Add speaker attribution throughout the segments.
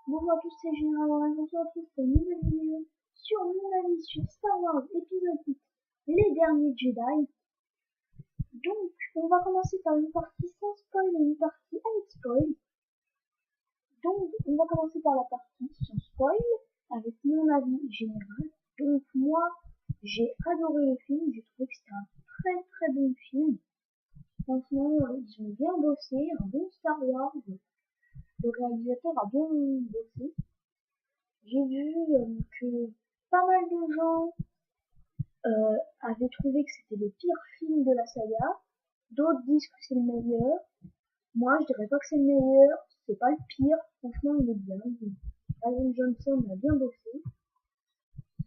Speaker 1: Bonjour à tous, c'est Général Laurent, on se retrouve pour une nouvelle vidéo sur mon avis sur Star Wars épisode 8, les derniers Jedi. Donc, on va commencer par une partie sans spoil et une partie avec spoil. Donc, on va commencer par la partie sans spoil, avec mon avis général. Donc, moi, j'ai adoré le film, j'ai trouvé que c'était un très très bon film. Franchement, ils ont bien bossé, un bon Star Wars. Le réalisateur a bien bossé. J'ai vu que pas mal de gens avaient trouvé que c'était le pire film de la saga. D'autres disent que c'est le meilleur. Moi, je dirais pas que c'est le meilleur. C'est pas le pire. Franchement, il est bien. Ryan Johnson a bien bossé.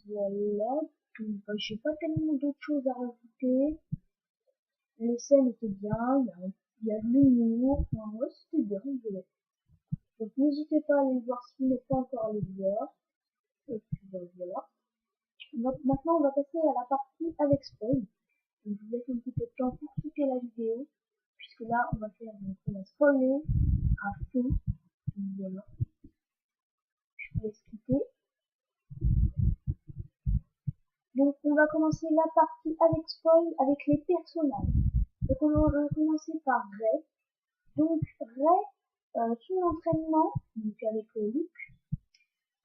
Speaker 1: Voilà. Donc, j'ai pas tellement d'autres choses à rajouter. Les scènes étaient bien. Il y a de l'humour. Enfin, ouais, c'était bien. Voilà. Donc, n'hésitez pas à aller le voir si vous n'êtes pas encore allé le voir. Et puis, voilà. Maintenant, on va passer à la partie avec spoil. Donc, je vous laisse un petit peu de temps pour quitter la vidéo, puisque là, on va spoiler à fond. Donc, voilà, je vous laisse quitter. Donc, on va commencer la partie avec spoil, avec les personnages. Donc, on va commencer par Rey. Donc, Rey, son entraînement, donc avec Luke,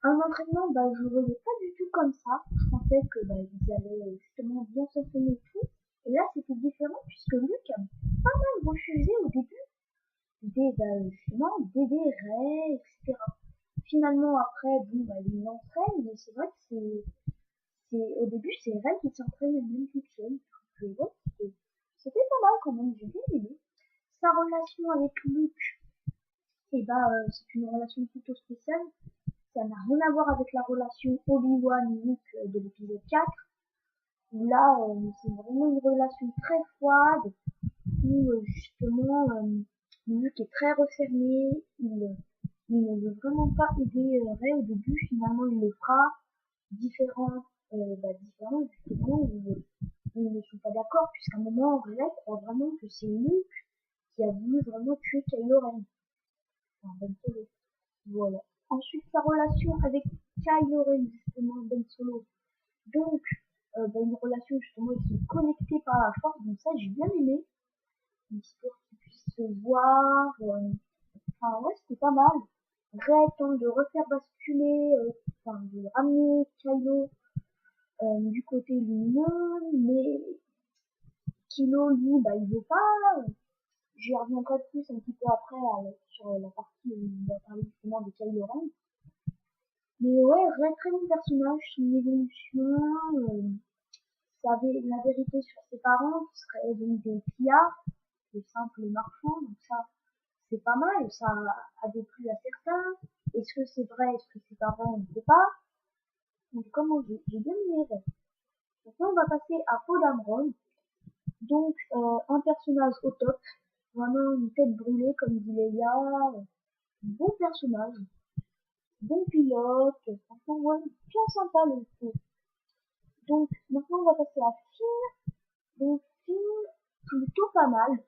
Speaker 1: un entraînement, je ne voyais pas du tout comme ça. Je pensais que ils allaient justement bien s'entraîner et tout. Et là, c'était différent puisque Luke a pas mal refusé au début justement d'aider Rey, etc. Finalement, après, il l'entraîne, mais c'est vrai que au début, c'est Rey qui s'entraîne elle-même toute seule. Donc, ouais, c'était pas mal quand même, j'ai bien aimé. Sa relation avec Luke, c'est une relation plutôt spéciale. Ça n'a rien à voir avec la relation Obi-Wan-Luke de l'épisode 4. Où là, c'est vraiment une relation très froide, où justement, Luke est très refermé, il ne veut vraiment pas aider Rey au début, finalement il le fera, différent justement, où ils ne sont pas d'accord, puisqu'à un moment, Rey croit vraiment que c'est Luke qui a voulu vraiment tuer Kylo Ren. Enfin, Ben Solo. Voilà. Ensuite, sa relation avec Kylo Ren, justement, Ben Solo. Donc, une relation, justement, ils sont connectés par la force, donc ça, j'ai bien aimé. Histoire qu'ils puissent se voir. Enfin, ouais, c'était pas mal. Rey tente de refaire basculer, de ramener Kylo du côté lumineux, mais Kylo, lui, il veut pas. J'y reviendrai plus un petit peu après sur la partie où on va parler justement de Kylo Ren. Mais ouais, Rey, très bon personnage, son évolution, la vérité sur ses parents, qui seraient donc des pillards, des simples marchands, donc ça, c'est pas mal, ça a déplu à certains. Est-ce que c'est vrai, est-ce que c'est pas vrai, on ne sait pas. Donc comment j'ai bien aimé Rey. Maintenant, on va passer à Poe Dameron. Donc, un personnage au top. Vraiment une tête brûlée, comme dit Leia. Bon personnage. Bon pilote. Franchement, ouais, bien sympa le coup. Donc, maintenant, on va passer à Finn. Donc, Finn, plutôt pas mal.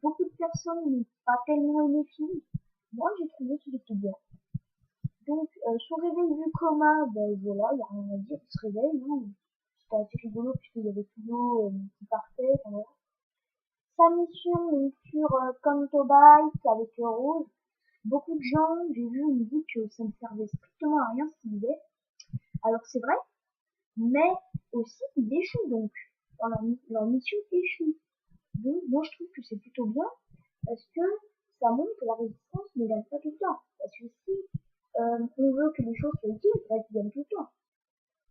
Speaker 1: Beaucoup de personnes n'ont pas tellement aimé Finn. Moi, j'ai trouvé qu'il était bien. Donc, son réveil du coma, voilà, il n'y a rien à dire, il se réveille. Hein. C'était assez rigolo puisqu'il y avait tout l'eau qui partait. Enfin, voilà. Sa mission donc, sur Canto Bight avec Rose, beaucoup de gens, j'ai vu, me disent que ça ne servait strictement à rien ce qu'ils faisaient. Alors c'est vrai, mais aussi ils échouent donc. Leur mission échoue. Donc moi je trouve que c'est plutôt bien parce que ça montre que la résistance ne gagne pas tout le temps. Parce que si on veut que les choses soient utiles, il faudrait qu'ils gagnent tout le temps.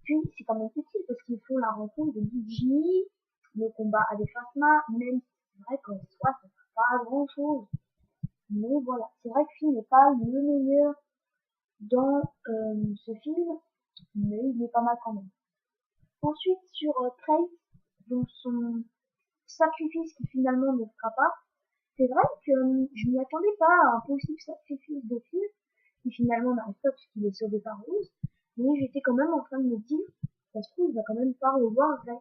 Speaker 1: Puis c'est quand même utile parce qu'ils font la rencontre de Gigi, le combat avec Phasma, même si c'est vrai qu'en soi ça ne sert pas à grand chose. Mais voilà, c'est vrai que Finn n'est pas le meilleur dans ce film, mais il est pas mal quand même. Ensuite, sur Trace, donc son sacrifice qui finalement ne fera pas, c'est vrai que je m'y attendais pas à un possible sacrifice de Finn, qui finalement n'arrive pas puisqu'il est sauvé par Rose, mais j'étais quand même en train de me dire, ça se trouve, il va quand même pas revoir Rey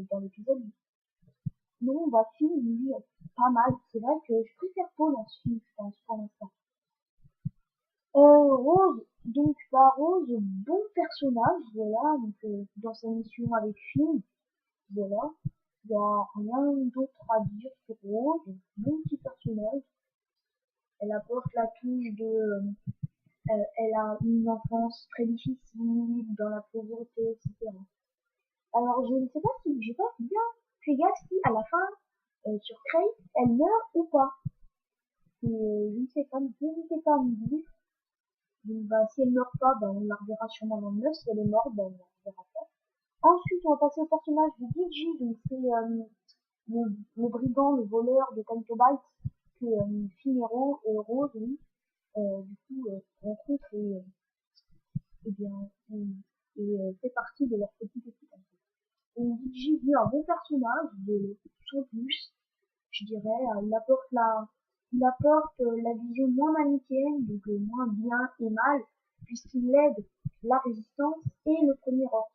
Speaker 1: dans l'épisode. Non, Finn, lui, pas mal. C'est vrai que je préfère Paul en ce film, je pense, pour l'instant. Rose, donc bah Rose, bon personnage, voilà, donc dans sa mission avec Finn, voilà. Il n'y a rien d'autre à dire sur Rose, bon petit personnage. Elle apporte la touche elle a une enfance très difficile, dans la pauvreté, etc. Alors je ne sais pas si, j'ai pas bien fait gaffe si à la fin, sur Crate, elle meurt ou pas. Et, je ne sais pas, n'hésitez pas à me dire. Donc, bah, si elle meurt pas, bah, on la reverra sûrement dans le 9. Si elle est morte, bah, on la reverra pas. Ensuite, on va passer au personnage de Digi. Donc, c'est le brigand, le voleur de Canto Bight que Finero, Rose, lui, du coup, rencontre et bien, fait partie de leur petite équipe. En fait. Donc, Digi, lui, un bon personnage, de son plus, je dirais, il apporte la vision moins manichéenne, donc moins bien et mal, puisqu'il aide la résistance et le premier ordre.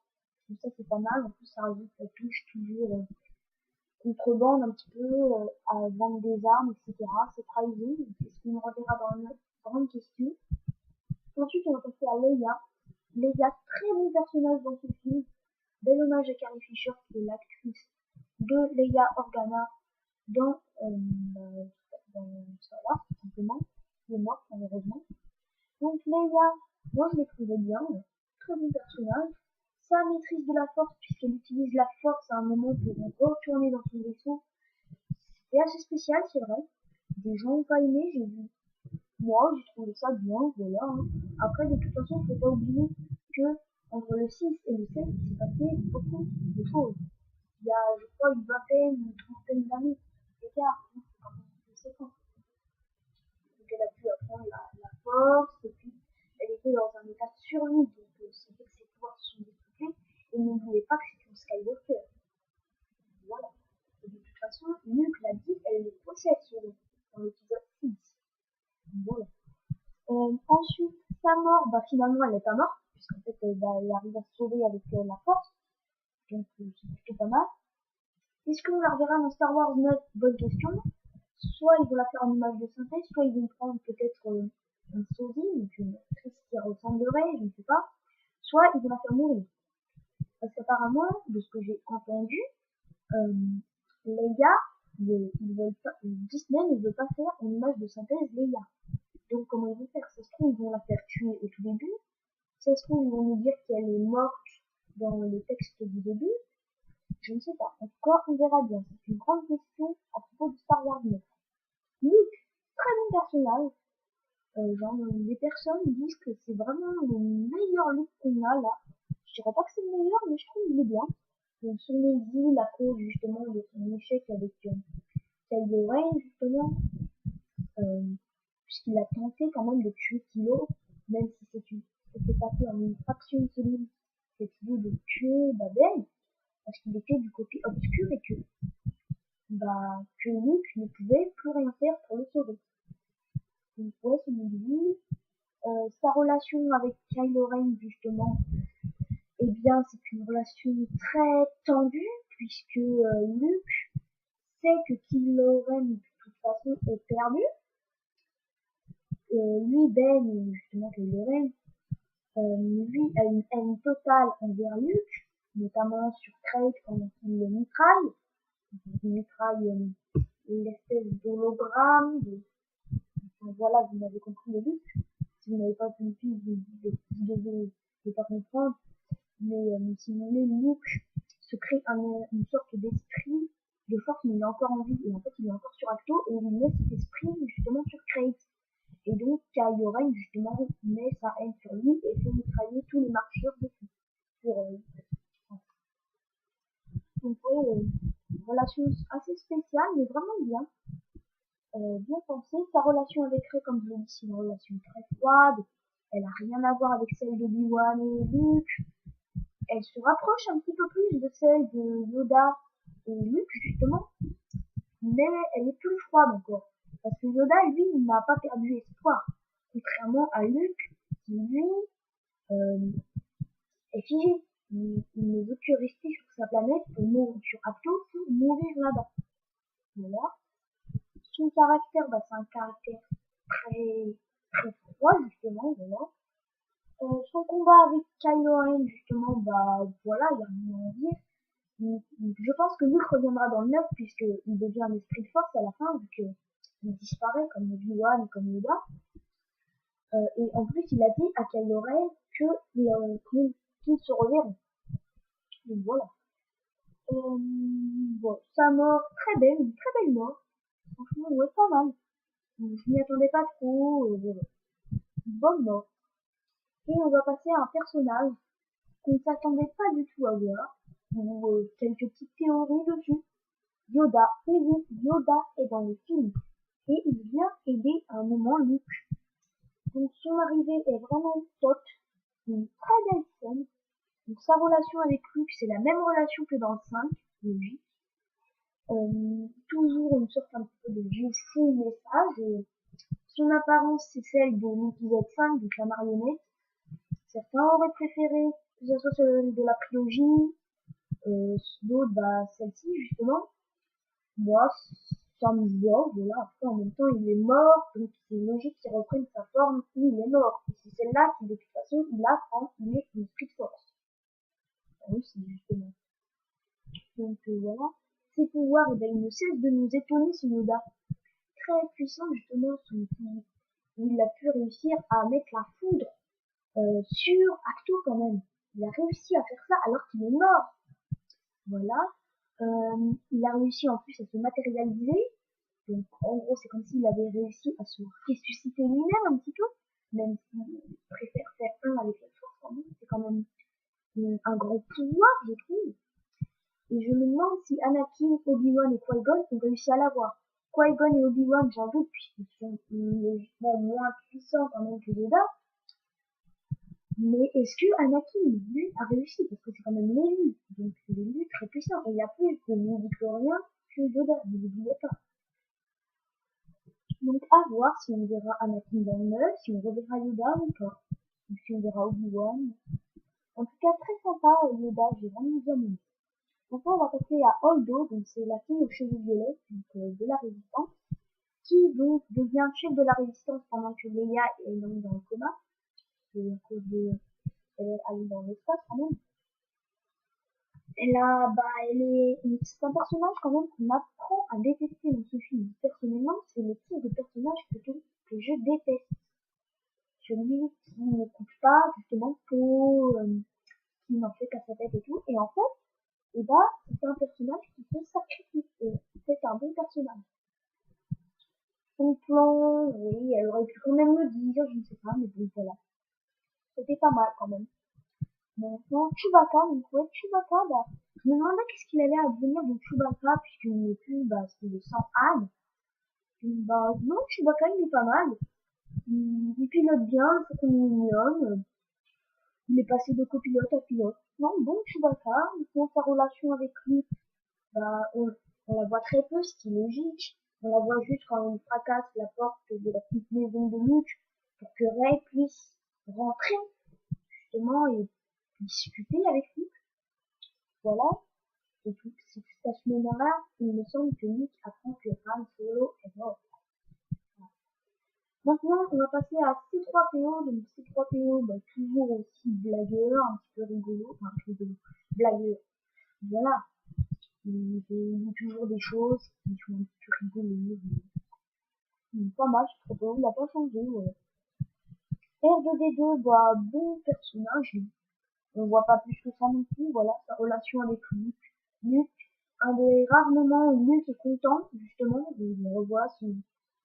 Speaker 1: Donc ça c'est pas mal, en plus ça rajoute la touche toujours contrebande un petit peu, à vendre des armes, etc. C'est trahison, c'est ce qu'on reverra dans une grande question. Ensuite on va passer à Leia. Leia, très bon personnage dans ce film. Bel hommage à Carrie Fisher qui est l'actrice de Leia Organa dans, voilà, tout simplement, qui est morte malheureusement. Donc Leia, moi je l'ai trouvé bien, très bon personnage. Sa maîtrise de la force, puisqu'elle utilise la force à un moment pour retourner dans son vaisseau, c'est assez spécial, c'est vrai. Des gens n'ont pas aimé, j'ai vu. Moi, j'ai trouvé ça bien, voilà. Hein. Après, de toute façon, faut pas oublier que entre le 6 et le 7, il s'est passé beaucoup de choses. Il y a, je crois, une vingtaine, une trentaine d'années d'écart. C'est quand même conséquent. Donc elle a pu apprendre la force, et puis elle était dans un état de survie, donc c'est vrai que ses pouvoirs se sont décuplés, et n'oubliez pas que c'est une Skywalker. Voilà. Et de toute façon, Luke l'a dit, elle le possède selon dans l'épisode 6. Voilà. Ensuite, sa mort, bah finalement elle n'est pas morte, puisqu'en fait bah, elle arrive à se sauver avec la force, donc c'est plutôt pas mal. Est-ce qu'on la reverra dans Star Wars 9? Bonne question. Soit ils vont la faire en image de synthèse, soit ils vont prendre peut-être un sosie, donc une actrice qui ressemblerait, je ne sais pas, soit ils vont la faire mourir. Parce qu'apparemment, de ce que j'ai entendu, euh, Leia, ils veulent pas, Disney ne veut pas faire en image de synthèse Leia. Donc comment ils vont faire? Ça se trouve, ils vont la faire tuer au tout début, ça se trouve, ils vont nous dire qu'elle est morte dans le texte du début, je ne sais pas. En tout cas, on verra bien. C'est une grande question à propos de Star Wars 9. Luke, très bon personnage. Genre, les personnes disent que c'est vraiment le meilleur Luke qu'on a là. Je dirais pas que c'est le meilleur, mais je trouve qu'il est bien. Donc, sur les îles, à cause justement de son échec avec Kylo Ren, justement, euh, puisqu'il a tenté quand même de tuer Kylo, même si c'était passé en une fraction de seconde, cette idée de tuer Ben, parce qu'il était du côté obscur et que Luke ne pouvait plus rien faire pour le sauver. Donc, ouais, c'est mon avis. Sa relation avec Kylo Ren, justement, eh bien, c'est une relation très tendue, puisque Luke sait que Kylo Ren, de toute façon, est perdu. Lui, Ben, justement, Kylo Ren, lui a une haine totale envers Luke, notamment sur Crate quand il le mitraille. Il mitraille l'espèce d'hologramme. Enfin, voilà, vous m'avez compris le but. Si vous n'avez pas compris, vous devez ne pas comprendre. Mais si vous voulez, Luke se crée une sorte d'esprit de force, mais il est encore en vie. Et en fait, il est encore sur Acto, et il met cet esprit justement sur Crate. Et donc, Kylo Ren, justement, met sa haine sur lui et fait mitrailler tous les marcheurs dessus. Pour, donc, ouais, une relation assez spéciale, mais vraiment bien. Bien pensée. Sa relation avec Rey, comme je l'ai dit, c'est une relation très froide. Elle a rien à voir avec celle d'Obi-Wan et Luke. Elle se rapproche un petit peu plus de celle de Yoda et Luke, justement, mais elle est plus froide encore. Parce que Yoda, lui, il n'a pas perdu espoir. Contrairement à Luke, qui, lui, est figé. Il ne veut que rester sur sa planète pour mourir sur Acto pour mourir là-bas. Voilà. Son caractère, c'est un caractère très, très froid, justement. justement, voilà. Son combat avec Kylo Ren, justement, bah voilà, il y a rien à dire. Je pense que Luke reviendra dans le 9 puisqu'il devient un esprit de force à la fin, vu qu'il disparaît comme Obi-Wan et comme Yoda. Et en plus, il a dit à Kylo Ren qu'ils se reverront. Donc voilà. Bon, sa mort, très belle, une très belle mort. Franchement, ouais, pas mal. Je m'y attendais pas trop, voilà. Bonne mort. Et on va passer à un personnage qu'on ne s'attendait pas du tout à voir, ou quelques petites théories dessus. Yoda, et oui, Yoda est dans le film, et il vient aider à un moment Luke. Donc son arrivée est vraiment top, une très belle scène. Donc sa relation avec Luke, c'est la même relation que dans le 5, logique. Toujours une sorte un petit peu de vieux fou message. Son apparence, c'est celle de l'épisode 5, donc la marionnette. Certains auraient préféré que ce soit celle de la trilogie, d'autres, bah, celle-ci, justement. Moi, ça me va, voilà. Après, en même temps, il est mort, donc c'est logique qu'il reprenne sa forme où il est mort. Et c'est celle-là qui, de toute façon, il a quand il est une Speed Force. Oui, c'est justement. Donc, voilà. Ses pouvoirs, eh ben, ils ne cessent de nous étonner, ce Yoda. Très puissant, justement, il a pu réussir à mettre la foudre sur Acto quand même. Il a réussi à faire ça alors qu'il est mort. Voilà. Il a réussi en plus à se matérialiser. Donc en gros c'est comme s'il avait réussi à se ressusciter lui-même un petit peu. Même s'il préfère faire un avec la force quand même. C'est quand même un grand pouvoir je trouve. Et je me demande si Anakin, Obi-Wan et Qui-Gon ont réussi à l'avoir. Qui-Gon et Obi-Wan j'en doute puisqu'ils sont logiquement moins puissants quand même que Yoda. Mais est-ce que Anakin, lui, a réussi? Parce que c'est quand même l'élu. Donc, c'est l'élu très puissant. Et il y a plus de midi-chloriens que Yoda, ne l'oubliez pas. Donc, à voir si on verra Anakin dans le 9, si on reverra Yoda ou pas. Ou si on verra Obi-Wan. En tout cas, très sympa, Yoda, j'ai vraiment bien aimé. Enfin, on va passer à Holdo, donc c'est la fille aux cheveux violets, donc de la Résistance, qui donc devient chef de la Résistance pendant que Leia est donc dans le coma. C'est à cause de elle est allée dans l'espace quand même. C'est un personnage quand même qu'on apprend à détester dans ce film. Personnellement, c'est le type de personnage que je déteste. Celui qui ne coupe pas, justement, qui n'en fait qu'à sa tête et tout. Et en fait, c'est un personnage qui se sacrifie. C'est un bon personnage. Son plan, oui, elle aurait pu quand même le dire, je ne sais pas, mais bon, voilà. C'était pas mal quand même. Maintenant, Chewbacca, donc ouais, Chewbacca, bah, je me demandais qu'est-ce qu'il allait advenir de Chewbacca, puisqu'il n'est plus, bah, c'est le sang Anne. Bah, non, Chewbacca, il est pas mal. Il pilote bien, c'est mignonne. Il est passé de copilote à pilote. Non, bon, Chewbacca, maintenant, sa relation avec lui, bah, on la voit très peu, ce qui est logique. On la voit juste quand on fracasse la porte de la petite maison de Luke pour que Rey puisse rentrer, justement, et discuter avec lui. Voilà. Et tout, c'est à ce moment-là, il me semble que Luke apprend que Han Solo est mort. Maintenant, on va passer à C3PO. Donc C3PO, bah, toujours aussi blagueur, un petit peu rigolo, enfin rigolo, blagueur. Voilà. Il dit toujours des choses qui sont un petit peu rigolo. Pas mal, C3PO, il a pas changé. Ouais. R2D2, bah, bon personnage. On voit pas plus que ça non plus. Voilà, sa relation avec Luke. Luke, un des rares moments où Luke est content, justement, il revoit son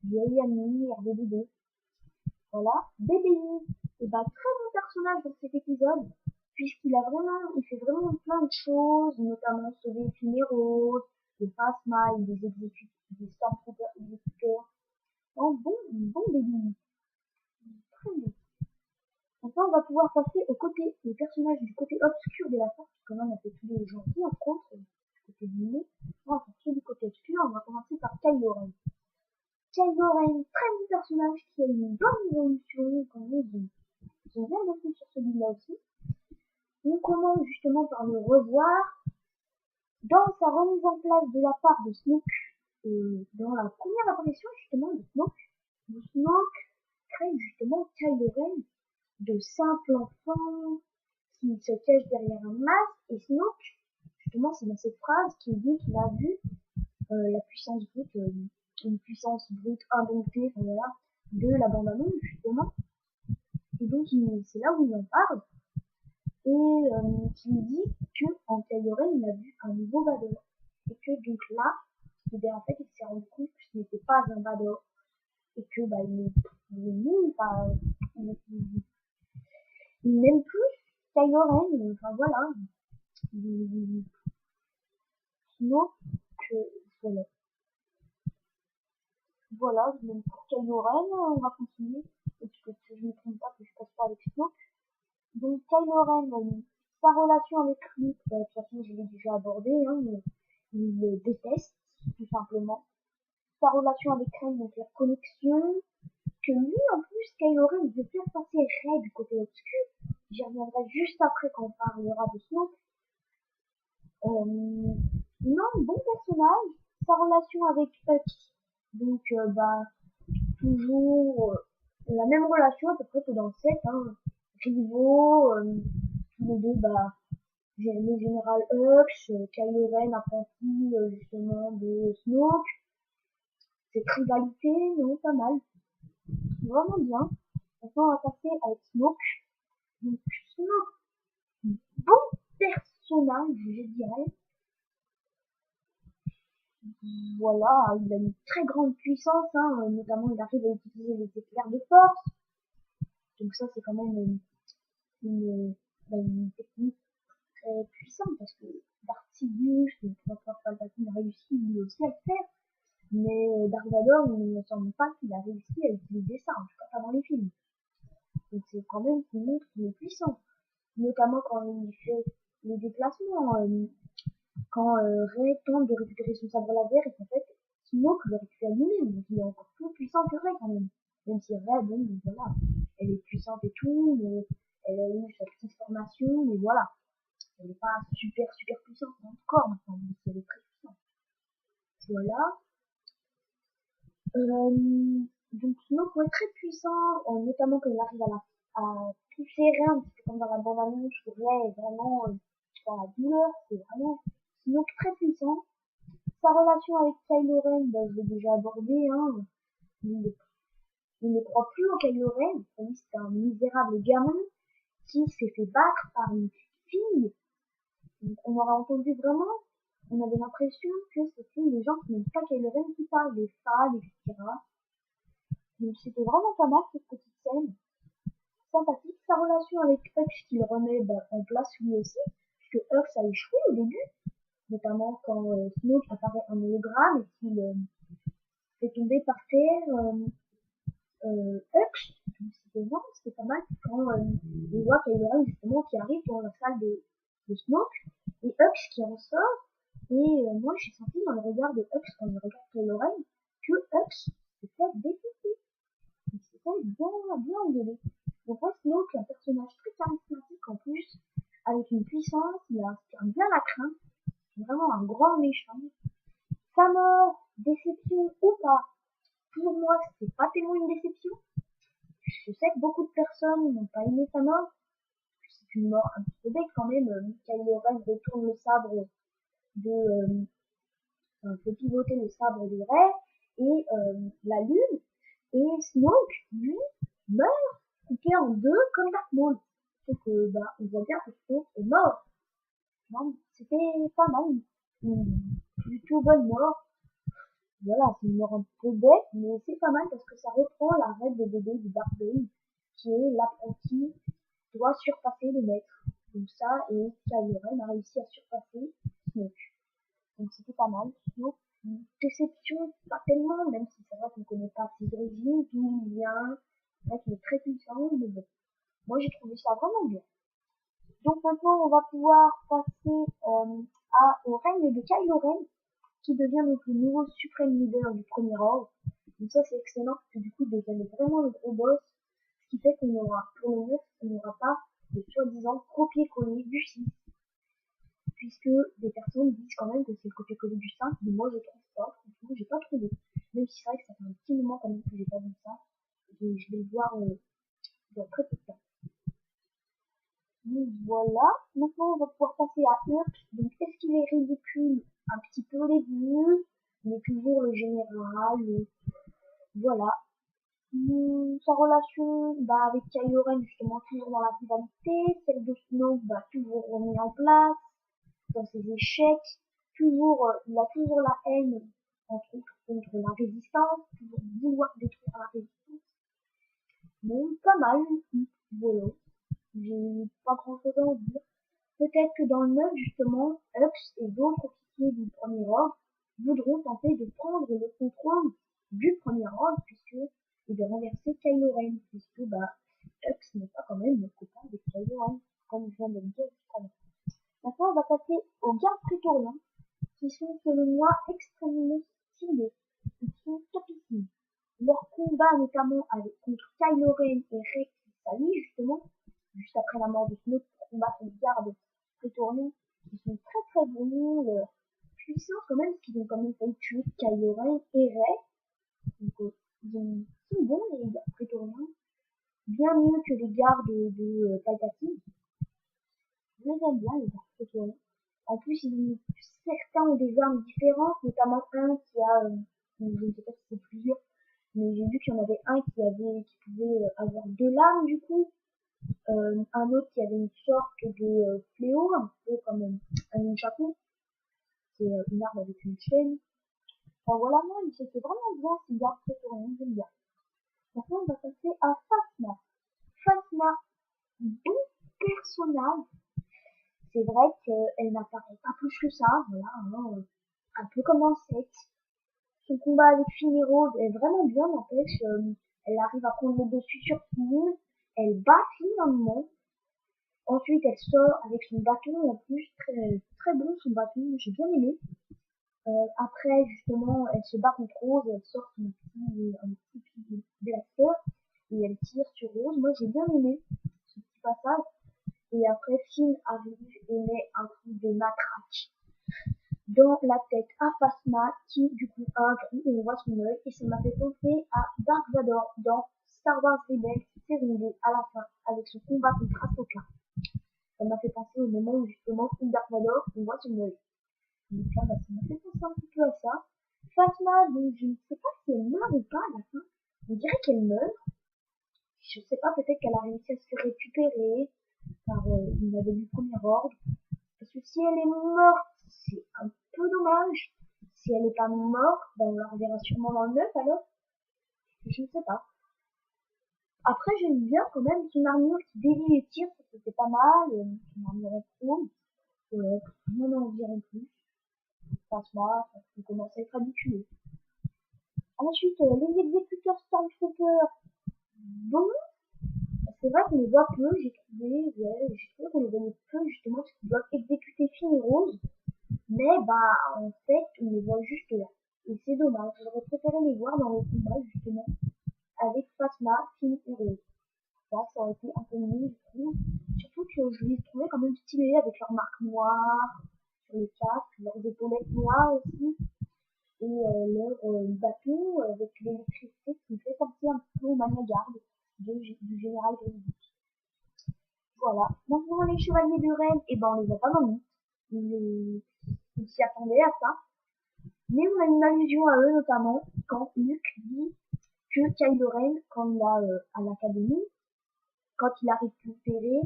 Speaker 1: vieil ami R2D2. Voilà. BBI, et bah, très bon personnage dans cet épisode, puisqu'il il fait vraiment plein de choses, notamment sauver Phineros, les Phasma, il les exécute, des Stormtroopers exécuteurs. Un bon BBI. Très bien. Enfin, on va pouvoir passer au personnage du côté obscur de la force, qui quand même a fait tous les gentils, entre autres, du côté du nez. On va passer du côté obscur, on va commencer par Kylo Ren. Kylo Ren, très bon personnage qui a une bonne évolution, quand même, ils ont bien bossé sur celui-là aussi. On commence justement par le revoir dans sa remise en place de la part de Snoke, dans la première apparition justement de Snoke crée justement Kylo Ren de simples enfants qui se cachent derrière un masque. Et Snoke, justement, c'est dans cette phrase qu'il dit qu'il a vu la puissance brute, une puissance brute indomptée, enfin, voilà, de la bande-annonce, justement. Et donc, c'est là où il en parle. Et qui dit que en Kylo Ren, il a vu un nouveau Vador. Et que donc là, et bien, en fait, il s'est rendu compte que ce n'était pas un Vador. Et que bah, il est nul, enfin, il n'aime plus Kylo Ren, enfin voilà. Sinon, que, voilà. Voilà, même pour Kylo Ren, on va continuer. Parce que si je ne me trompe pas, que je passe pas avec Snoke. Donc Kylo Ren, sa relation avec Luke, de toute façon je l'ai déjà abordé, hein, mais il le déteste, tout simplement. Sa relation avec Rey, donc la connexion, que lui en plus, Kylo Ren, il veut faire passer Rey du côté obscur. J'y reviendrai juste après quand on parlera de Snoke. Non, bon personnage. Sa relation avec Hux, donc bah toujours la même relation à peu près que dans le 7, hein. Rivaux, tous les deux, bah le général Hux, Kylo Ren apprenti justement de Snoke. Cette rivalité, non, pas mal. Vraiment bien. Maintenant, on va passer avec Snoke. Donc, Snoke, bon personnage, je dirais. Voilà, il a une très grande puissance, hein, notamment il arrive à utiliser les éclairs de force. Donc ça, c'est quand même une technique très puissante, parce que Darth Sidious, l'empereur Palpatine a réussi lui aussi à le faire. Mais Dark Vador, il ne me semble pas qu'il a réussi à utiliser ça, en tout cas pas dans les films. Donc c'est quand même qu'il montre qu'il est puissant. Notamment quand il fait les déplacements, quand Rey tente de récupérer son sabre laser et qu'en fait, Snoke le récupère lui-même. Donc il est encore plus puissant que Rey quand même. Même si Rey, bon, voilà, elle est puissante et tout, mais elle a eu sa petite formation, mais voilà. Elle n'est pas super puissante encore maintenant, mais elle est très puissante. Voilà. Donc Snoke est très puissant, notamment quand il arrive à tout serrer un petit peu comme dans la bande-annonce, où Rey est vraiment dans la douleur, c'est vraiment Snoke très puissant. Sa relation avec Kylo Ren, bah, je l'ai déjà abordé, hein. Il, il ne croit plus en Kylo Ren, pour lui c'est un misérable gamin qui s'est fait battre par une fille. Donc, on aurait entendu vraiment, on avait l'impression que c'était les gens qui n'aiment pas Kylo Ren qui parlent, les fans, etc. Donc c'était vraiment pas mal cette petite scène, sympathique. Sa relation avec Hux qui le remet en place lui aussi, puisque Hux a échoué au début, notamment quand Snoke apparaît en hologramme et qu'il fait tomber par terre Hux. C'était pas mal quand on voit qu'il y a Kylo Ren justement qui arrive dans la salle de Snoke et Hux qui en sort. Et moi j'ai senti dans le regard de Hux quand il regarde Kylo Ren que Hux s'est fait défoncer. Il s'est fait bien engueuler. Donc ouais, Snoke est un personnage très charismatique en plus, avec une puissance, il inspire bien la crainte. C'est vraiment un grand méchant. Sa mort, déception ou pas, pour moi c'est pas tellement une déception. Je sais que beaucoup de personnes n'ont pas aimé sa mort. C'est une mort un petit peu bête quand même. Kylo Ren retourne le sabre de peut pivoter le sabre de Rey et la lune. Et Snoke, lui, meurt coupé en deux comme Darth Maul. Sauf que on voit bien que Snoke est mort. C'était pas mal. Une plutôt bonne mort. Voilà, c'est une mort un peu bête, mais c'est pas mal parce que ça reprend la règle de bébé du Darth Bane, qui est l'apprenti doit surpasser le maître. Donc ça, et Kylo Ren a réussi à surpasser Snoke. Donc c'était pas mal. Snoke, une déception, pas tellement, même si c'est vrai qu'on connaît pas ses origines, d'où il vient. C'est vrai qu'il est très puissant, mais bon. Moi j'ai trouvé ça vraiment bien. Donc maintenant on va pouvoir passer au règne de Kylo Ren, qui devient donc le nouveau suprême leader du premier ordre. Donc ça c'est excellent parce que du coup il devient vraiment le gros boss, ce qui fait qu'on aura, pour le 9, on n'aura pas de soi-disant copier-coller du 6. Puisque des personnes disent quand même que c'est le copier-coller du 5, mais moi je trouve pas, franchement j'ai pas trouvé. Même si c'est vrai que ça fait un petit moment quand même que j'ai pas vu ça, et je vais le voir dans très peu de temps. Donc voilà, maintenant on va pouvoir passer à Urk. Donc est-ce qu'il est ridicule? Un petit peu au début, mais toujours le général. Voilà. Sa relation avec Kylo Ren, justement, toujours dans la rivalité. Celle de Snoke, toujours remis en place dans ses échecs. Toujours, il a toujours la haine, entre autres, contre la résistance, toujours vouloir détruire la résistance. Bon, pas mal, voilà. J'ai pas grand chose à en dire. Peut-être que dans le 9, justement, Hux et d'autres officiers du premier ordre voudront tenter de prendre le contrôle du premier ordre, puisque et de renverser Kylo Ren, puisque Hux n'est pas quand même le copain de Kylo Ren, comme je viens de le dire tout à l'heure. Maintenant, on va passer aux gardes prétoriens, qui sont selon moi extrêmement stylés. Ils sont topissimes. Leur combat notamment contre Kylo Ren et Rex Sally, justement, juste après la mort de Snoke pour combattre les gardes prétoriens, qui sont très très bons, leur puissance quand même, parce qu'ils ont quand même failli tuer Kylo Ren et Rey. Donc ils sont bons les gardes prétoriens, bien mieux que les gardes de Palpatine. Je les aime bien les gardes prétoriens. En plus, certains ont des armes différentes, notamment un qui a, je ne sais pas si c'est plusieurs, mais j'ai vu qu'il y en avait un qui pouvait avoir deux lames du coup, un autre qui avait une sorte de fléau, un peu comme un chapeau, c'est une arme avec une chaîne. Enfin voilà, moi, c'était vraiment bien ces gardes prétoriens, j'aime bien. Maintenant, on va passer à Phasma. Phasma, bon personnage. C'est vrai qu'elle n'apparaît pas plus que ça, voilà, hein, un peu comme un sexe. Son combat avec Finn et Rose est vraiment bien, n'empêche, elle arrive à prendre le dessus sur Finn, elle bat finalement. Ensuite, elle sort avec son bâton, en plus, très, très bon son bâton, j'ai bien aimé. Après, justement, elle se bat contre Rose, elle sort un petit blaster, et elle tire sur Rose. Moi, j'ai bien aimé ce petit passage. Et après, Finn arrive et met un coup de matraque dans la tête à Phasma, qui du coup a un trou et on voit son œil, et ça m'a fait penser à Dark Vador dans Star Wars Rebels saison 2 à la fin, avec son combat contre Ahsoka. Ça m'a fait penser au moment où justement Dark Vador, on voit son œil. Donc là, ça m'a fait penser un petit peu à ça. Phasma, donc je ne sais pas si elle meurt ou pas à la fin. On dirait qu'elle meurt. Je sais pas, peut-être qu'elle a réussi à se récupérer par une avait du premier ordre. Parce que si elle est morte, c'est un peu dommage. Si elle n'est pas morte, on la reverra sûrement dans le 9 alors. Je ne sais pas. Après, j'aime bien quand même son armure qui dévie les tirs, ça c'était pas mal. Son armure en chrome. Rien à en dire en plus. Phasma, ça commence à être habitué. Ensuite, les exécuteurs Stormtroopers, bon, c'est vrai qu'on les voit peu, j'ai trouvé qu'on les voyait peu justement parce qu'ils doivent exécuter Finn et Rose, mais en fait, on les voit juste là. Et c'est dommage, j'aurais préféré les voir dans le combat justement, avec Phasma, Finn et Rose. Ça aurait été un peu mieux, je trouve. Surtout que je les trouvais quand même stylés avec leur marque noire sur les casques, leurs épaulettes noires aussi. Et leur bâton avec l'électricité qui me fait penser un peu au Mania Garde du général Grievous. Voilà. Maintenant, les chevaliers de Rennes, on les voit pas dans le mythe. Ils s'y attendaient à ça. Mais on a une allusion à eux, notamment quand Luke dit que Kylo Ren, quand il a à l'académie, quand il a récupéré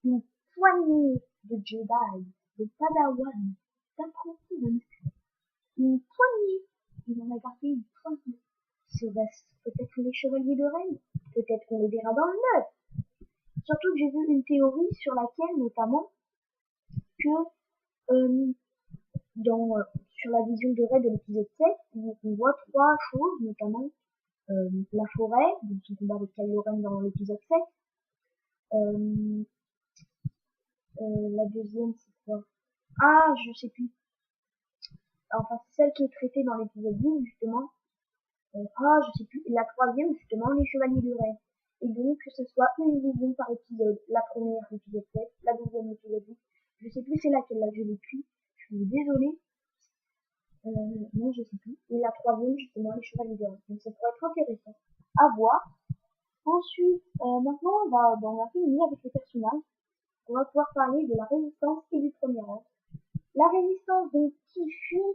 Speaker 1: une poignée de Jedi, de Padawan, d'apprentis de Luke, une poignée, il en a gardé une poignée. Peut-être les chevaliers de Rennes, peut-être qu'on les verra dans le 9. Surtout que j'ai vu une théorie sur laquelle, notamment, que sur la vision de Rey de l'épisode 7, on voit trois choses, notamment la forêt, donc son combat avec Kylo Ren dans l'épisode 7. La deuxième, c'est quoi? Ah, je sais plus. Enfin, c'est celle qui est traitée dans l'épisode 12, justement. Je sais plus. Et la troisième, justement, les chevaliers de Rey. Et donc, que ce soit une vision par épisode. La première, l'épisode 7, la deuxième, l'épisode 10. Je sais plus c'est laquelle, là, je l'ai plus. Je suis désolée. Non, je sais plus. Et la troisième, justement, les chevaliers de Rey. Donc, ça pourrait être intéressant à voir. Ensuite, maintenant, on va finir avec les personnages. on va pouvoir parler de la résistance et du premier ordre. La résistance, donc, qui fuit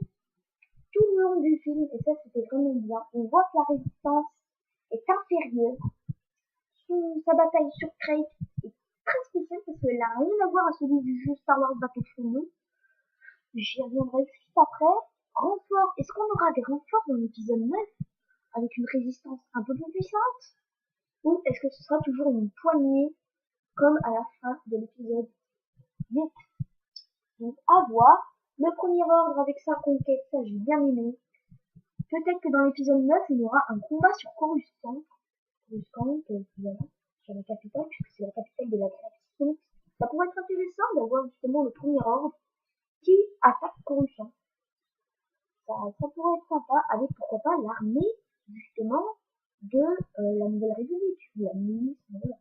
Speaker 1: tout le long du film, et ça c'était vraiment bien. On voit que la résistance est inférieure. Sa bataille sur Crate est très spéciale parce qu'elle n'a rien à voir à celui du jeu Star Wars Battlefront 2. J'y reviendrai juste après. Renfort, est-ce qu'on aura des renforts dans l'épisode 9 avec une résistance un peu plus puissante? Ou est-ce que ce sera toujours une poignée comme à la fin de l'épisode 8? Donc à voir. Le premier ordre avec sa conquête, ça j'ai bien aimé. Peut-être que dans l'épisode 9, il y aura un combat sur Coruscant. Coruscant, voilà, sur la capitale, puisque c'est la capitale de la galaxie. Donc ça pourrait être intéressant d'avoir justement le premier ordre qui attaque Coruscant. Ça pourrait être sympa, avec pourquoi pas l'armée justement de la Nouvelle République, la milice, voilà.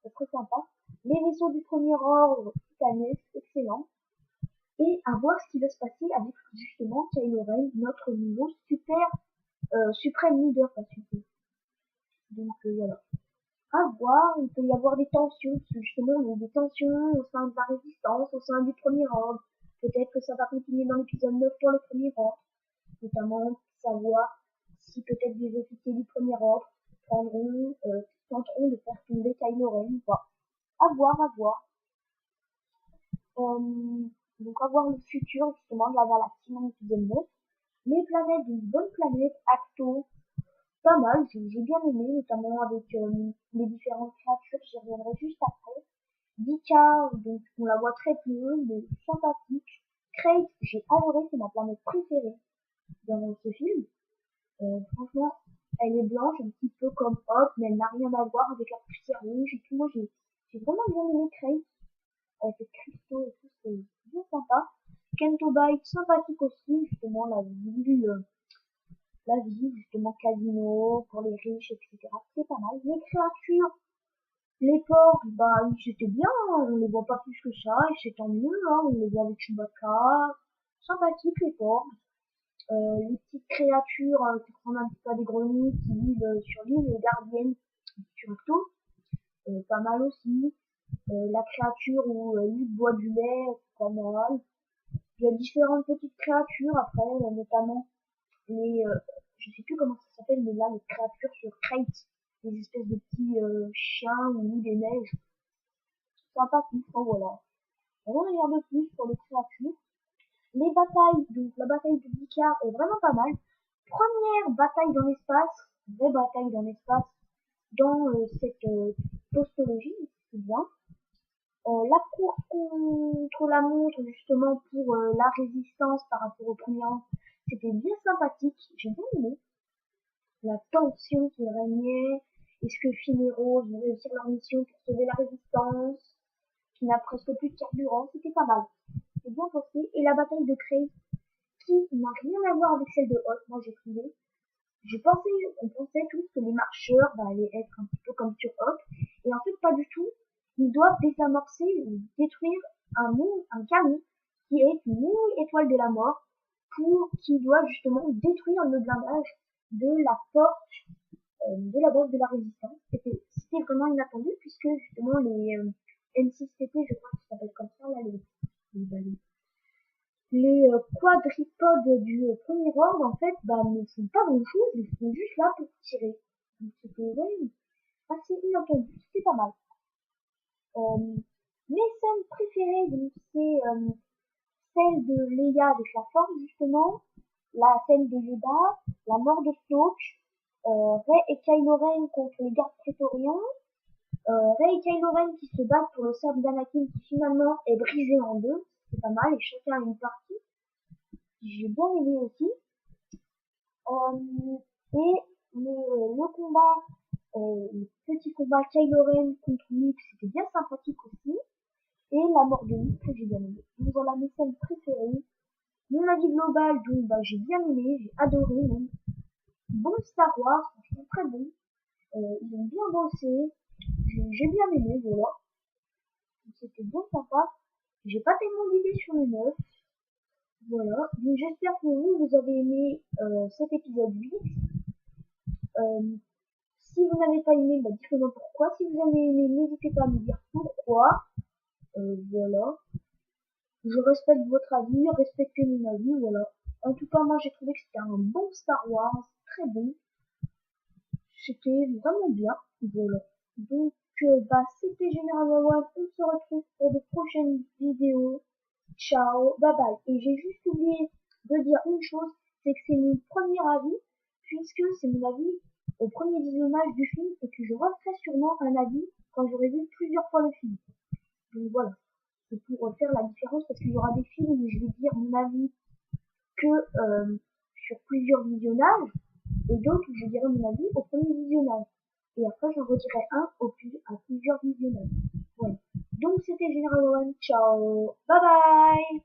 Speaker 1: Ça serait sympa. Les vaisseaux du premier ordre, titanesque, excellent. Et à voir ce qui va se passer avec justement Kylo Ren, notre nouveau suprême leader, pas super. Donc voilà. À voir, il peut y avoir des tensions, parce que justement il y a des tensions au sein de la résistance, au sein du premier ordre. Peut-être que ça va continuer dans l'épisode 9 pour le premier ordre. Notamment savoir si peut-être des officiers du premier ordre tenteront de faire tomber Kylo Ren ou pas. À voir, à voir. Donc à voir le futur justement de la galaxie dans l'épisode 9. Les planètes, une bonne planète, Acto, pas mal, j'ai bien aimé, notamment avec les différentes créatures, j'y reviendrai juste après. Dika, donc on la voit très peu, mais sympathique. Crate, j'ai adoré, c'est ma planète préférée dans ce film. Franchement, elle est blanche, un petit peu comme Hop, mais elle n'a rien à voir avec la poussière rouge et tout. Moi, j'ai vraiment bien aimé Crate, avec les cristaux et tout, c'est bien sympa. Kento Bite, sympathique aussi, justement, la vie, justement, casino, pour les riches, etc. C'est pas mal. Les créatures, les porcs, bah, c'était bien, hein, on les voit pas plus que ça, et c'est tant mieux, hein, on les voit avec Chewbacca. Sympathique, les porcs. Les petites créatures qui ressemblent un petit peu à des grenouilles qui vivent sur l'île, les gardiennes sur Octo, pas mal aussi. La créature où Luke boit du lait, pas mal. Il y a différentes petites créatures après, notamment les, je sais plus comment ça s'appelle, mais là les créatures sur Crate, des espèces de petits chiens ou des neiges, sympathiques, enfin voilà. Rien de plus pour les créatures. Les batailles, donc la bataille de Dika est vraiment pas mal. Première bataille dans l'espace, vraie bataille dans l'espace, dans cette postologie, c'est bien. La course contre la montre, justement, pour la résistance par rapport au premier rang, c'était bien sympathique, j'ai bien aimé. La tension qui régnait, est-ce que Finn et Rose vont réussir leur mission pour sauver la résistance, qui n'a presque plus de carburant, c'était pas mal. C'est bien pensé. Et la bataille de Crate, qui n'a rien à voir avec celle de Hoth, moi j'ai trouvé. On pensait tous que les marcheurs allaient être un petit peu comme sur Hoth, et en fait pas du tout. Ils doivent désamorcer ou détruire un canon qui est une mini-étoile de la mort, qui doit justement détruire le blindage de la porte de la base de la résistance. C'était vraiment inattendu puisque justement les M6TT, je crois que ça s'appelle comme ça, là, les quadripodes du premier ordre, en fait, bah, ne font pas grand chose, ils sont juste là pour tirer. Donc c'était assez inattendu, c'était pas mal. Mes scènes préférées, donc c'est celle de Leia avec la force justement, la scène de Yoda, la mort de Snoke, Rey et Kylo Ren contre les gardes prétoriens, Rey et Kylo Ren qui se battent pour le sabre d'Anakin qui finalement est brisé en deux, c'est pas mal, et chacun a une partie. J'ai bien aimé aussi. Et le combat, le petit combat Kylo Ren contre Luke, c'était bien sympathique aussi. Et la mort de Luke que j'ai bien aimé. Donc voilà mes scènes préférées. Mon avis global, donc bah, j'ai bien aimé, j'ai adoré même. Bon Star Wars, franchement très bon. Ils ont bien bossé. J'ai bien aimé, voilà. C'était bien sympa. J'ai pas tellement d'idées sur le 9. Voilà. Donc j'espère que vous avez aimé cet épisode 8. Si vous n'avez pas aimé, bah dites-moi pourquoi. Si vous avez aimé, n'hésitez pas à me dire pourquoi. Voilà. Je respecte votre avis, respectez mon avis, voilà. En tout cas, moi j'ai trouvé que c'était un bon Star Wars, très bon. C'était vraiment bien, voilà. Donc, bah, c'était Général Wawad, on se retrouve pour de prochaines vidéos. Ciao, bye bye. Et j'ai juste oublié de dire une chose, c'est que c'est mon premier avis, puisque c'est mon avis au premier visionnage du film, et que je referai sûrement un avis quand j'aurai vu plusieurs fois le film. Donc voilà, c'est pour faire la différence, parce qu'il y aura des films où je vais dire mon avis que sur plusieurs visionnages, et d'autres où je dirai mon avis au premier visionnage. Et après, j'en redirai un à plusieurs visionnages. Voilà. Donc, c'était General One. Ciao. Bye bye.